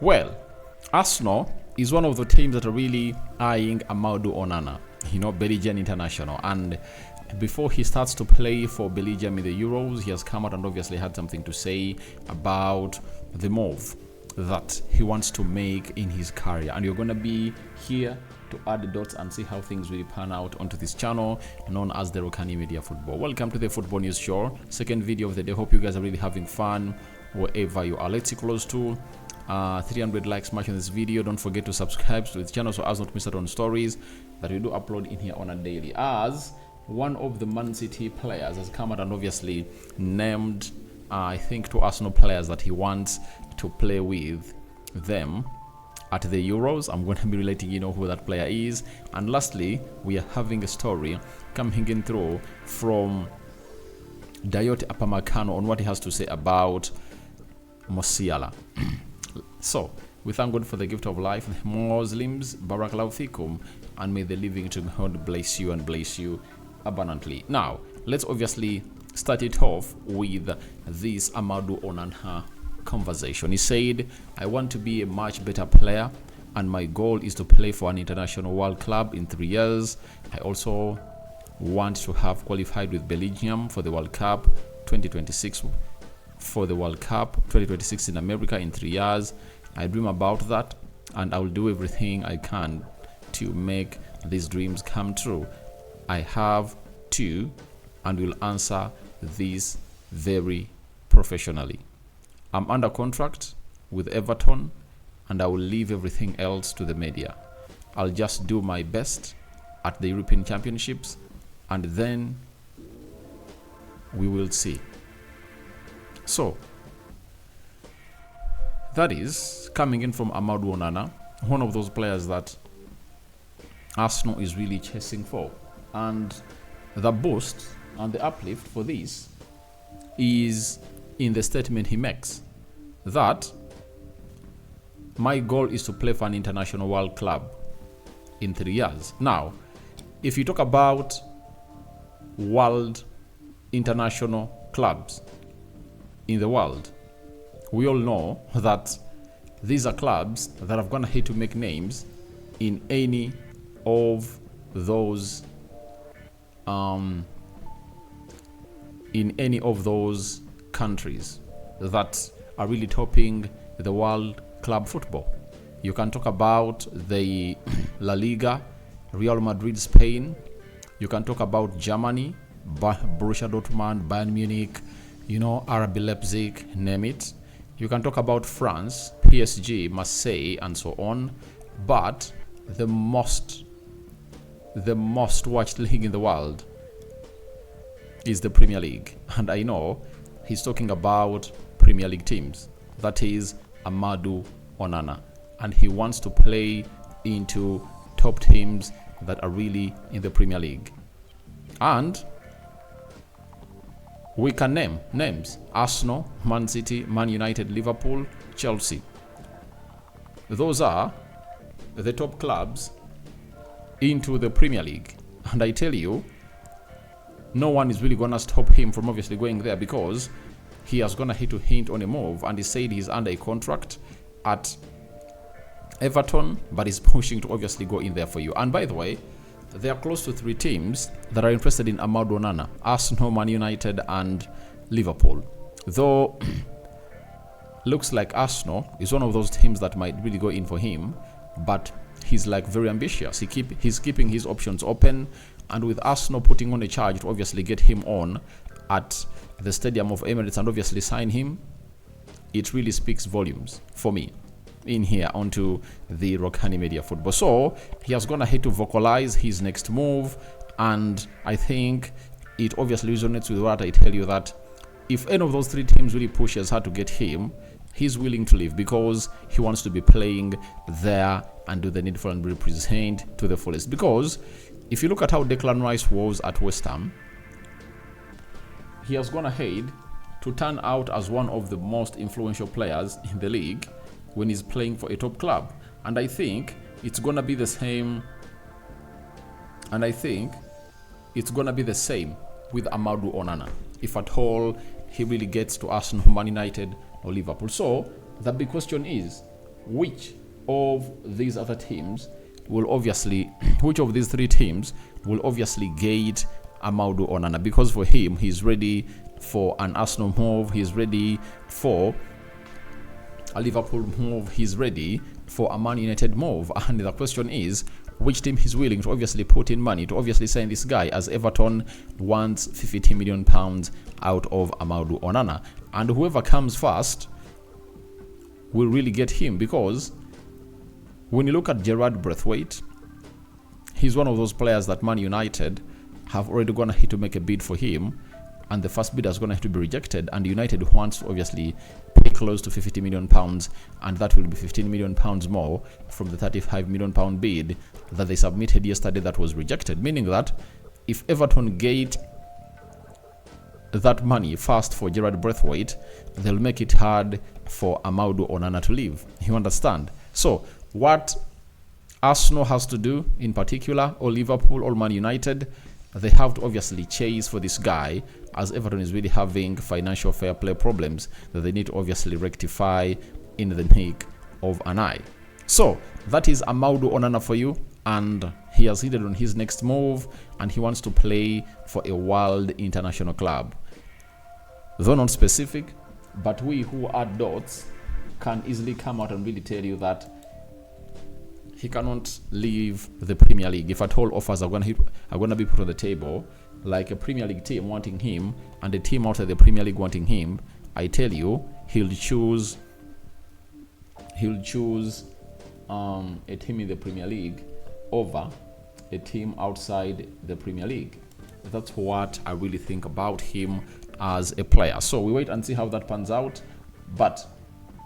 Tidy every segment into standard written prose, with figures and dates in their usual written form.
Well, Arsenal is one of the teams that are really eyeing Amadou Onana, Belgian international. And before he starts to play for Belgium in the Euros, he has come out and obviously had something to say about the move that he wants to make in his career. And you're going to be here to add the dots and see how things really pan out onto this channel known as the Rokani Media Football. Welcome to the Football News Show, second video of the day. Hope you guys are really having fun wherever you are. Let's see close to 300 likes matching this video. Don't forget to subscribe to the channel so as not to miss out on stories that we do upload in here on a daily. As one of the Man City players has come out and obviously named I think two Arsenal players that he wants to play with them at the Euros. I'm going to be relating who that player is. And lastly, we are having a story coming in through from Dayot Apamakano on what he has to say about Musiala. So, we thank God for the gift of life. Muslims, Barakallahu Fikum, and may the living God bless you and bless you abundantly. Now, let's obviously start it off with this Amadou Onana conversation. He said, I want to be a much better player and my goal is to play for an international world club in 3 years. I also want to have qualified with Belgium for the World Cup 2026 in America in 3 years. I dream about that and I will do everything I can to make these dreams come true. I have to and will answer this very professionally. I'm under contract with Everton and I will leave everything else to the media. I'll just do my best at the European Championships and then we will see. So, that is coming in from Amadou Onana, one of those players that Arsenal is really chasing for. And the boost and the uplift for this is in the statement he makes that my goal is to play for an international world club in 3 years. Now, if you talk about world international clubs in the world, we all know that these are clubs that have gone ahead to make names in any of those countries that are really topping the world club football. You can talk about the La Liga, Real Madrid, Spain. You can talk about Germany, Borussia Dortmund, Bayern Munich, RB Leipzig, name it. You can talk about France, PSG, Marseille, and so on. But the most watched league in the world is the Premier League. And I know he's talking about Premier League teams. That is Amadou Onana. And he wants to play into top teams that are really in the Premier League. And we can name names: Arsenal, Man City, Man United, Liverpool, Chelsea. Those are the top clubs into the Premier League. And I tell you, no one is really going to stop him from obviously going there because he has gone ahead to hint on a move and he said he's under a contract at Everton, but he's pushing to obviously go in there for you. And by the way, there are close to 3 teams that are interested in Amadou Onana: Arsenal, Man United, and Liverpool. Though, looks like Arsenal is one of those teams that might really go in for him, but he's like very ambitious. He's keeping his options open, and with Arsenal putting on a charge to obviously get him on at the Stadium of Emirates and obviously sign him, it really speaks volumes for me in here onto the Rokani Media Football. So he has gone ahead to vocalize his next move, and I think it obviously resonates with what I tell you, that if any of those 3 teams really pushes hard to get him, he's willing to leave because he wants to be playing there and do the needful and represent to the fullest. Because if you look at how Declan Rice was at West Ham, he has gone ahead to turn out as one of the most influential players in the league when he's playing for a top club. And I think it's gonna be the same. And I think it's gonna be the same with Amadou Onana, if at all he really gets to Arsenal, Man United, or Liverpool. So the big question is, which of these other teams will obviously, which of these three teams will obviously get Amadou Onana? Because for him, he's ready for an Arsenal move, he's ready for a Liverpool move, he's ready for a Man United move. And the question is, which team is willing to obviously put in money to obviously sign this guy, as Everton wants £50 million out of Amadou Onana. And whoever comes first will really get him, because when you look at Gerard Braithwaite, he's one of those players that Man United have already gone ahead to make a bid for him, and the first bidder is going to have to be rejected, and United wants to obviously pay close to £50 million, and that will be £15 million more from the £35 million bid that they submitted yesterday that was rejected, meaning that if Everton get that money first for Gerard Braithwaite, they'll make it hard for Amadou Onana to leave. You understand? So what Arsenal has to do in particular, or Liverpool or Man United, they have to obviously chase for this guy, as Everton is really having financial fair play problems that they need to obviously rectify in the nick of an eye. So that is Amadou Onana for you, and he has hit on his next move, and he wants to play for a world international club. Though not specific, but we who are dots can easily come out and really tell you that he cannot leave the Premier League. If at all offers are going to be put on the table, like a Premier League team wanting him and a team outside the Premier League wanting him, I tell you, he'll choose a team in the Premier League over a team outside the Premier League. That's what I really think about him as a player. So we wait and see how that pans out, but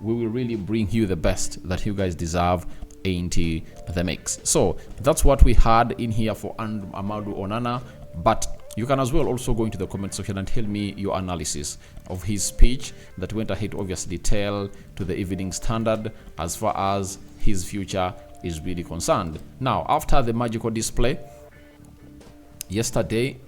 we will really bring you the best that you guys deserve into the mix. So that's what we had in here for Amadou Onana, but you can as well also go into the comment section and tell me your analysis of his speech that went ahead to obviously tell to the Evening Standard as far as his future is really concerned. Now, after the magical display yesterday,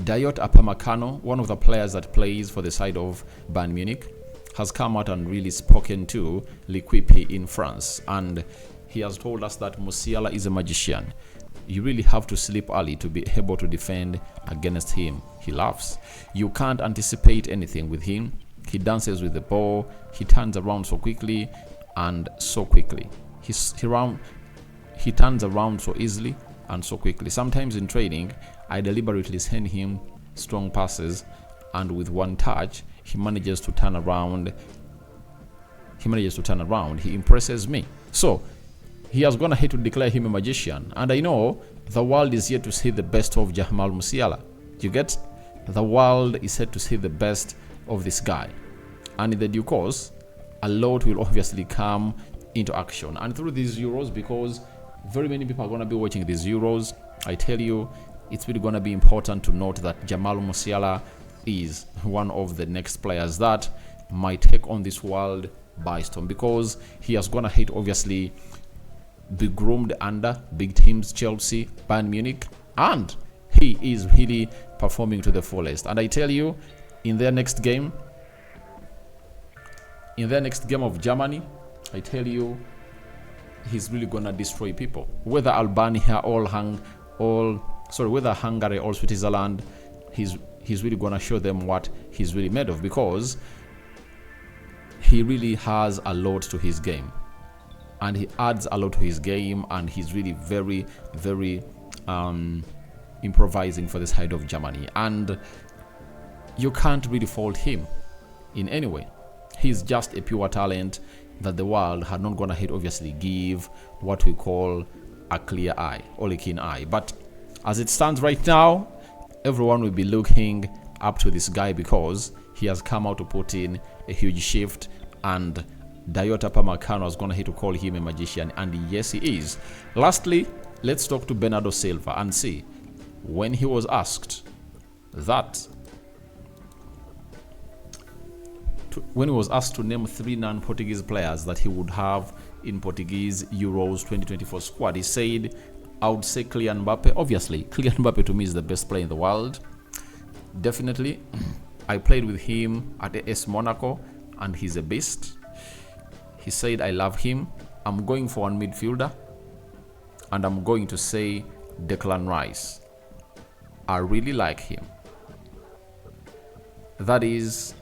Dayot Upamecano, one of the players that plays for the side of Bayern Munich, has come out and really spoken to L'Equipe in France, and he has told us that Musiala is a magician. You really have to sleep early to be able to defend against him. He laughs. You can't anticipate anything with him. He dances with the ball. He turns around so quickly and so quickly. He turns around so easily and so quickly. Sometimes in training, I deliberately send him strong passes, and with one touch, he manages to turn around. He impresses me. So he has gone ahead to declare him a magician, and I know the world is yet to see the best of Jamal Musiala. You get? The world is yet to see the best of this guy, and in the due course, a lot will obviously come into action. And through these Euros, because very many people are going to be watching these Euros, I tell you, it's really going to be important to note that Jamal Musiala is one of the next players that might take on this world by storm, because he has gone ahead obviously be groomed under big teams, Chelsea, Bayern Munich, and he is really performing to the fullest. And I tell you, in their next game of Germany, I tell you, he's really gonna destroy people. Whether Albania whether Hungary or Switzerland, he's really gonna show them what he's really made of, because he really has a lot to his game, and he adds a lot to his game, and he's really very, very improvising for the side of Germany, and you can't really fault him in any way. He's just a pure talent that the world had not gone ahead obviously give what we call a clear eye or a keen eye. But as it stands right now, everyone will be looking up to this guy, because he has come out to put in a huge shift, and Dayot Upamecano has gone ahead to call him a magician, and yes, he is. Lastly, let's talk to Bernardo Silva and see, when he was asked to name 3 non-Portuguese players that he would have in Portuguese Euros 2024 squad, he said, I would say Kylian Mbappe. Obviously, Kylian Mbappe to me is the best player in the world. Definitely. I played with him at AS Monaco, and he's a beast. He said, I love him. I'm going for one midfielder, and I'm going to say Declan Rice. I really like him. That is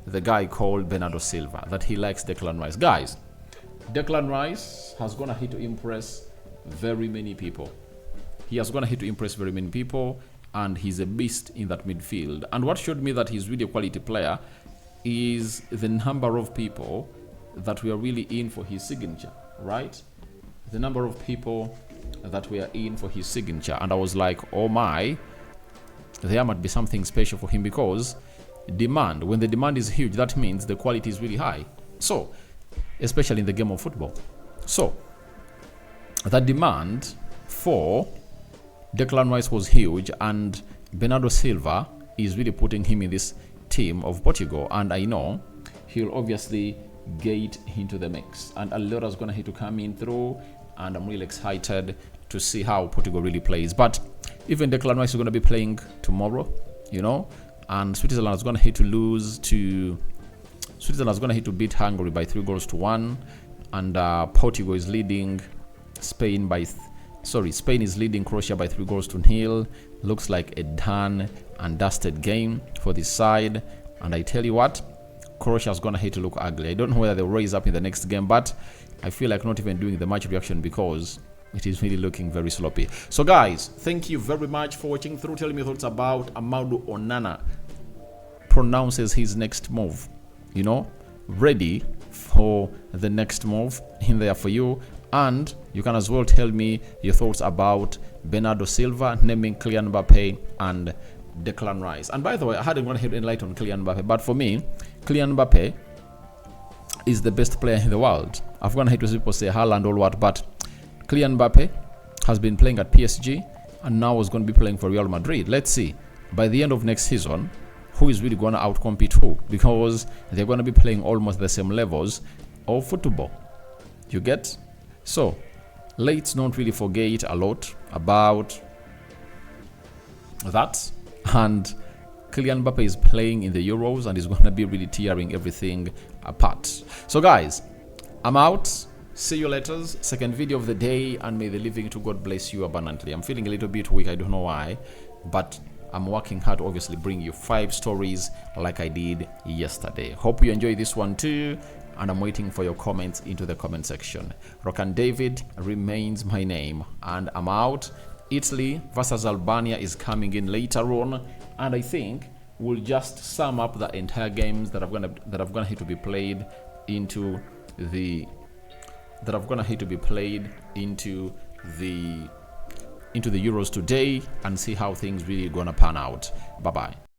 the guy called Bernardo Silva, that he likes Declan Rice. Guys, Declan Rice has gone ahead to impress very many people. He has gone ahead to impress very many people, and he's a beast in that midfield. And what showed me that he's really a quality player is the number of people that were really in for his signature, right? The number of people that were in for his signature. And I was like, oh my, there might be something special for him, because demand, when the demand is huge, that means the quality is really high. So, especially in the game of football. So, the demand for Declan Rice was huge, and Bernardo Silva is really putting him in this team of Portugal, and I know he'll obviously get into the mix, and a lot is going to have to come in through, and I'm really excited to see how Portugal really plays. But even Declan Rice is going to be playing tomorrow, you know, and Switzerland is going to have to lose to Switzerland is going to have to beat Hungary by 3-1, and Portugal is leading Spain by Spain is leading Croatia by 3-0. Looks like a done and dusted game for this side. And I tell you what, Croatia is going to hate to look ugly. I don't know whether they'll raise up in the next game, but I feel like not even doing the match reaction because it is really looking very sloppy. So guys, thank you very much for watching through. Tell me your thoughts about Amadou Onana pronounces his next move. You know, ready for the next move in there for you. And you can as well tell me your thoughts about Bernardo Silva naming Kylian Mbappe and Declan Rice. And by the way, I hadn't gone ahead and light on Kylian Mbappe, but for me, Kylian Mbappe is the best player in the world. I've gone ahead to people say Haaland or what, but Kylian Mbappe has been playing at PSG and now is going to be playing for Real Madrid. Let's see, by the end of next season, who is really going to outcompete who, because they're going to be playing almost the same levels of football. You get? So, let's not really forget a lot about that. And Kylian Mbappe is playing in the Euros and is going to be really tearing everything apart. So guys, I'm out. See you later. Second video of the day, and may the living to God bless you abundantly. I'm feeling a little bit weak. I don't know why, but I'm working hard to obviously bring you 5 stories like I did yesterday. Hope you enjoy this one too, and I'm waiting for your comments into the comment section. Rokani David remains my name, and I'm out. Italy versus Albania is coming in later on, and I think we'll just sum up the entire games that I've gonna hit to be played into the Euros today, and see how things really gonna pan out. Bye bye.